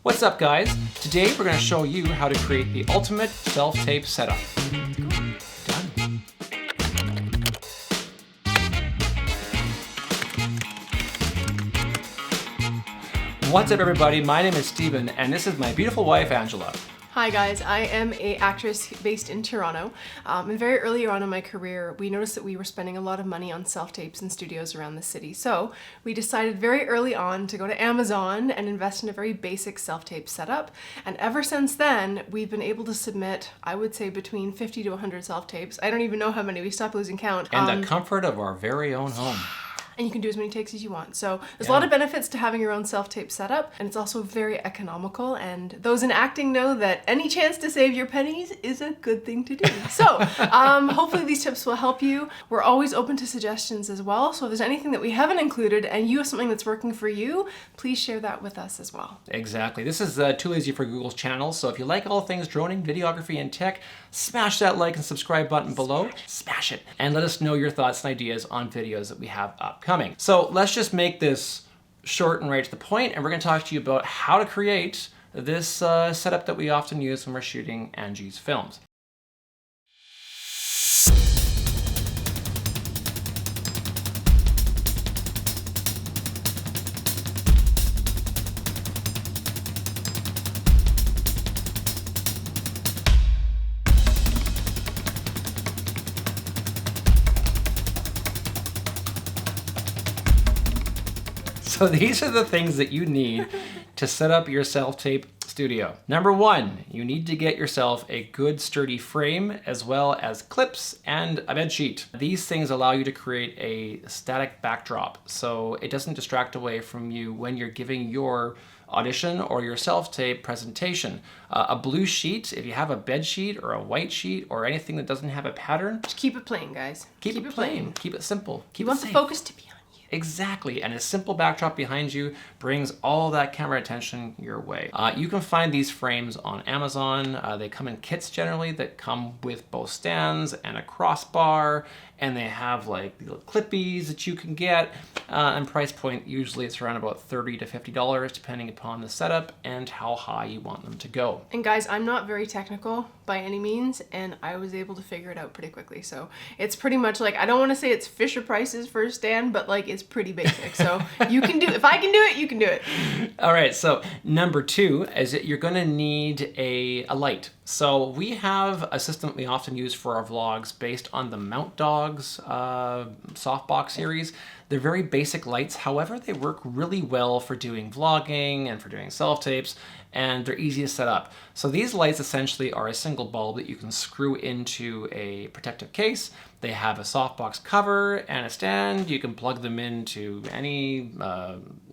What's up, guys? Today we're going to show you how to create the ultimate self-tape setup. Done. What's up, everybody? My name is Stephen, and this is my beautiful wife, Angela. Hi guys, I am an actress based in Toronto. And very early on in my career, we noticed that we were spending a lot of money on self-tapes in studios around the city. So we decided very early on to go to Amazon and invest in a very basic self-tape setup. And ever since then, we've been able to submit, I would say, between 50 to 100 self-tapes. I don't even know how many, we stopped losing count. And the comfort of our very own home. And you can do as many takes as you want. So there's a lot of benefits to having your own self-tape setup, and it's also very economical, and those in acting know that any chance to save your pennies is a good thing to do. So hopefully these tips will help you. We're always open to suggestions as well, so if there's anything that we haven't included and you have something that's working for you, please share that with us as well. Exactly. This is Too Lazy for Google's channel, so if you like all things droning, videography, and tech, smash that like and subscribe button below. Smash it. And let us know your thoughts and ideas on videos that we have upcoming. So let's just make this short and right to the point, and we're going to talk to you about how to create this setup that we often use when we're shooting Angie's films. So these are the things that you need to set up your self-tape studio. Number one, you need to get yourself a good sturdy frame as well as clips and a bed sheet. These things allow you to create a static backdrop so it doesn't distract away from you when you're giving your audition or your self-tape presentation. A blue sheet, if you have a bed sheet or a white sheet or anything that doesn't have a pattern. Just keep it plain, guys. Keep it plain. Keep it simple. You want the focus to be on. Exactly, and a simple backdrop behind you brings all that camera attention your way. You can find these frames on Amazon. They come in kits generally that come with both stands and a crossbar, and they have like little clippies that you can get. And price point, usually it's around about $30 to $50 depending upon the setup and how high you want them to go. And guys, I'm not very technical by any means, and I was able to figure it out pretty quickly. So it's pretty much like, I don't want to say it's Fisher Price's for a stand, but like it's pretty basic. So you can do it. If I can do it, you can do it. All right, so number two is that you're gonna need a light. So we have a system that we often use for our vlogs based on the Mount Dogs softbox series. They're very basic lights, however, they work really well for doing vlogging and for doing self-tapes, and they're easy to set up. So these lights essentially are a single bulb that you can screw into a protective case. They have a softbox cover and a stand. You can plug them into any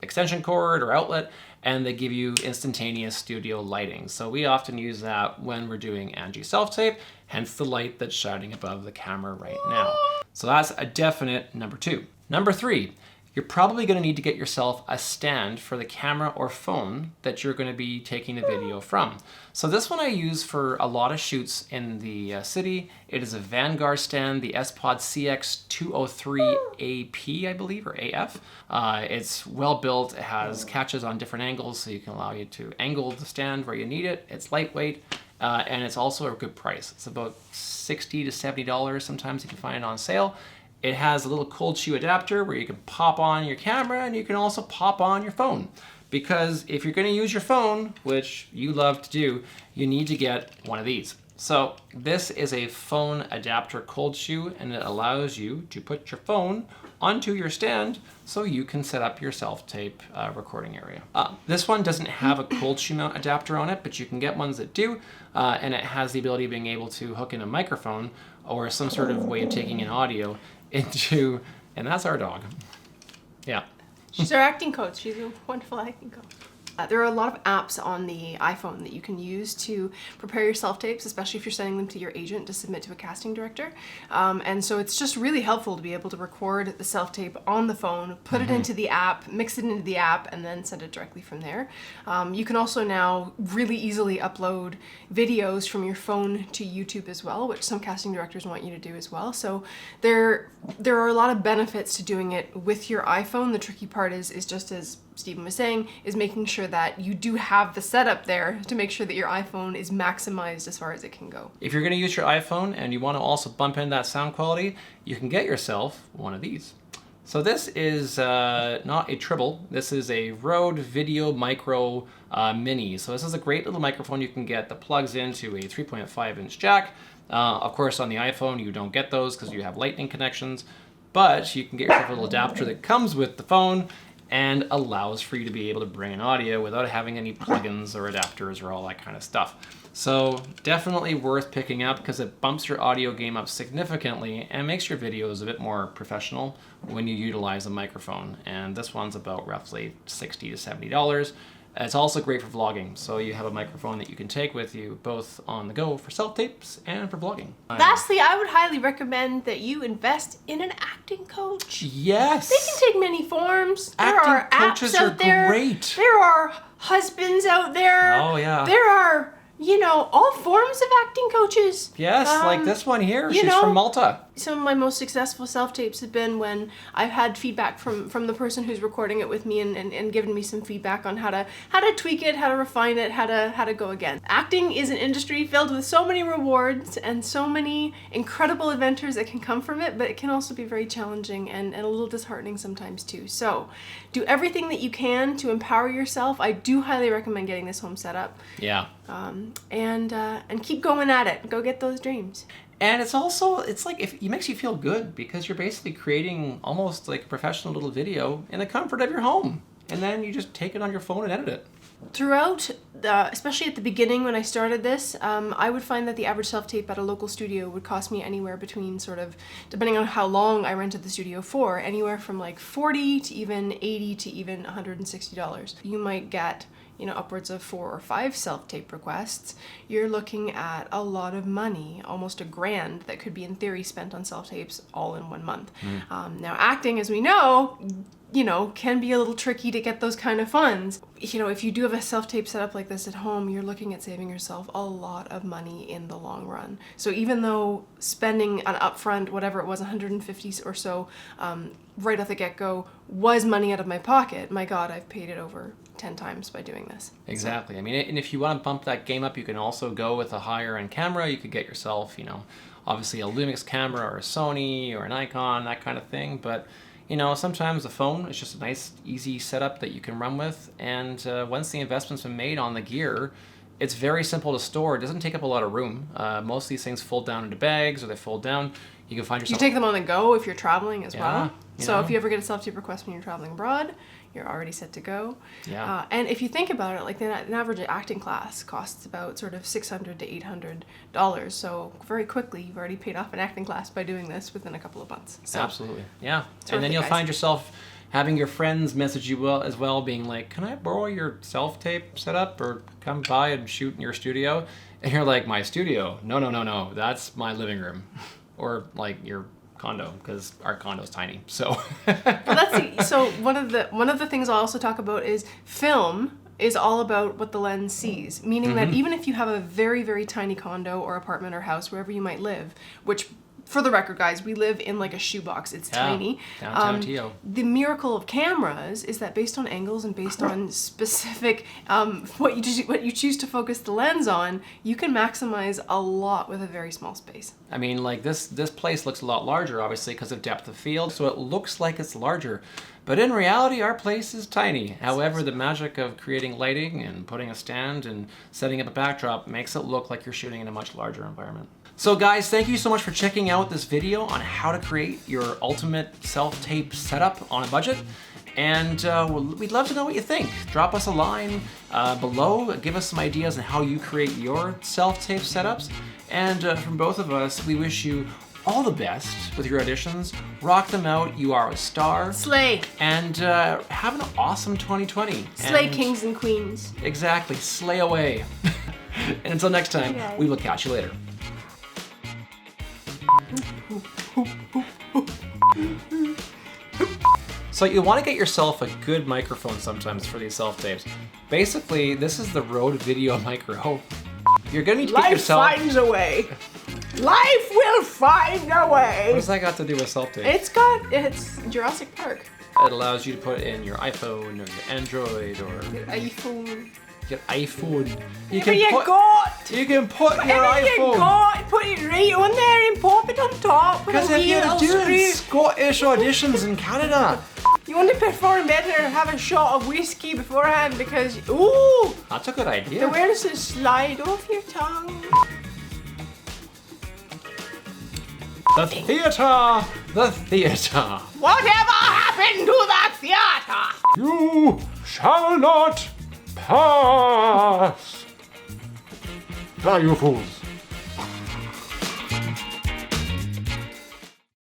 extension cord or outlet, and they give you instantaneous studio lighting. So we often use that when we're doing Angie self-tape, hence the light that's shining above the camera right now. So that's a definite number two. Number three, you're probably going to need to get yourself a stand for the camera or phone that you're going to be taking a video from. So this one I use for a lot of shoots in the city. It is a Vanguard stand, the S-Pod CX203 AP, I believe, or AF. It's well built. It has catches on different angles, so you can allow you to angle the stand where you need it. It's lightweight, and it's also a good price. It's about $60 to $70. Sometimes you can find it on sale. It has a little cold shoe adapter where you can pop on your camera and you can also pop on your phone. Because if you're going to use your phone, which you love to do, you need to get one of these. So this is a phone adapter cold shoe, and it allows you to put your phone onto your stand so you can set up your self-tape recording area. This one doesn't have a cold shoe mount adapter on it, but you can get ones that do, and it has the ability of being able to hook in a microphone or some sort of way of taking in audio into, and that's our dog. Yeah. She's our acting coach. She's a wonderful acting coach. There are a lot of apps on the iPhone that you can use to prepare your self-tapes, especially if you're sending them to your agent to submit to a casting director. And so it's just really helpful to be able to record the self-tape on the phone, put it into the app, mix it into the app, and then send it directly from there. You can also now really easily upload videos from your phone to YouTube as well, which some casting directors want you to do as well. So there are a lot of benefits to doing it with your iPhone. The tricky part is just as Stephen was saying, is making sure that you do have the setup there to make sure that your iPhone is maximized as far as it can go. If you're going to use your iPhone and you want to also bump in that sound quality, you can get yourself one of these. So this is not a Tribble, this is a Rode Video Micro Mini. So this is a great little microphone you can get that plugs into a 3.5-inch jack. Of course, on the iPhone, you don't get those because you have lightning connections, but you can get yourself a little adapter that comes with the phone and allows for you to be able to bring in audio without having any plugins or adapters or all that kind of stuff. So definitely worth picking up because it bumps your audio game up significantly and makes your videos a bit more professional when you utilize a microphone. And this one's about roughly $60 to $70. It's also great for vlogging, so you have a microphone that you can take with you both on the go for self-tapes and for vlogging. Lastly, I would highly recommend that you invest in an acting coach. Yes! They can take many forms. There are Acting coaches apps out there. Great. There are husbands out there. Oh, yeah. There are, you know, all forms of acting coaches. Yes, like this one here. She's from Malta. Some of my most successful self-tapes have been when I've had feedback from the person who's recording it with me and given me some feedback on how to tweak it, how to refine it, how to go again. Acting is an industry filled with so many rewards and so many incredible adventures that can come from it, but it can also be very challenging and a little disheartening sometimes too. So do everything that you can to empower yourself. I do highly recommend getting this home set up. Yeah. And keep going at it. Go get those dreams. And it's also, it's like, it makes you feel good because you're basically creating almost like a professional little video in the comfort of your home. And then you just take it on your phone and edit it. Throughout, especially at the beginning when I started this, I would find that the average self-tape at a local studio would cost me anywhere between sort of, depending on how long I rented the studio for, anywhere from like $40 to even $80 to even $160. You might get, you know, upwards of 4 or 5 self-tape requests. You're looking at a lot of money, almost $1,000 that could be in theory spent on self-tapes all in 1 month. Now acting, as we know, you know, can be a little tricky to get those kind of funds. You know, if you do have a self-tape set up like this at home, you're looking at saving yourself a lot of money in the long run. So even though spending an upfront, whatever it was, 150 or so, right off the get-go was money out of my pocket, my God, I've paid it over 10 times by doing this. Exactly. I mean, and if you want to bump that game up, you can also go with a higher end camera. You could get yourself, you know, obviously a Lumix camera or a Sony or a Nikon, that kind of thing. But, you know, sometimes the phone is just a nice, easy setup that you can run with. And once the investment's been made on the gear, it's very simple to store. It doesn't take up a lot of room. Most of these things fold down into bags or they fold down. You can find yourself... You take them on the go if you're traveling as well. So know. if you ever get a self-tape request when you're traveling abroad, you're already set to go. Yeah. And if you think about it, like an average acting class costs about sort of $600 to $800. So very quickly, you've already paid off an acting class by doing this within a couple of months. So, absolutely. Yeah. Terrific, And then you'll guys. find yourself having your friends message you as well, being like, can I borrow your self-tape setup or come by and shoot in your studio? And you're like, my studio? No. That's my living room. Or like your condo, because our condo's tiny. So so one of the things I'll also talk about is film is all about what the lens sees, meaning that even if you have a very, very tiny condo or apartment or house, wherever you might live, which for the record, guys, we live in like a shoebox. It's tiny. Downtown TO. The miracle of cameras is that based on angles and based on specific what you choose to focus the lens on, you can maximize a lot with a very small space. I mean, like this place looks a lot larger, obviously, because of depth of field, so it looks like it's larger. But in reality, our place is tiny. However, the magic of creating lighting and putting a stand and setting up a backdrop makes it look like you're shooting in a much larger environment. So guys, thank you so much for checking out this video on how to create your ultimate self-tape setup on a budget. And we'd love to know what you think. Drop us a line below, give us some ideas on how you create your self-tape setups. And from both of us, we wish you all the best with your auditions. Rock them out, you are a star. Slay. And have an awesome 2020. Slay kings and queens. Exactly, slay away. And until next time, we will catch you later. So you want to get yourself a good microphone sometimes for these self-tapes. Basically, this is the Rode Video Micro. You're gonna need to get yourself... Life finds a way. Life will find a way. What does that got to do with self-tape? It's Jurassic Park. It allows you to put it in your iPhone or your Android or iPhone. your iPhone. You Whatever you got! You can put your Whatever you iPhone. got, put it right on there and pop it on top. Because if you're doing Scottish auditions in Canada. You want to perform better, have a shot of whiskey beforehand because, ooh, That's a good idea. the words that slide off your tongue. The theatre! The theatre! Whatever happened to the theatre? You shall not pass! Fly, you fools!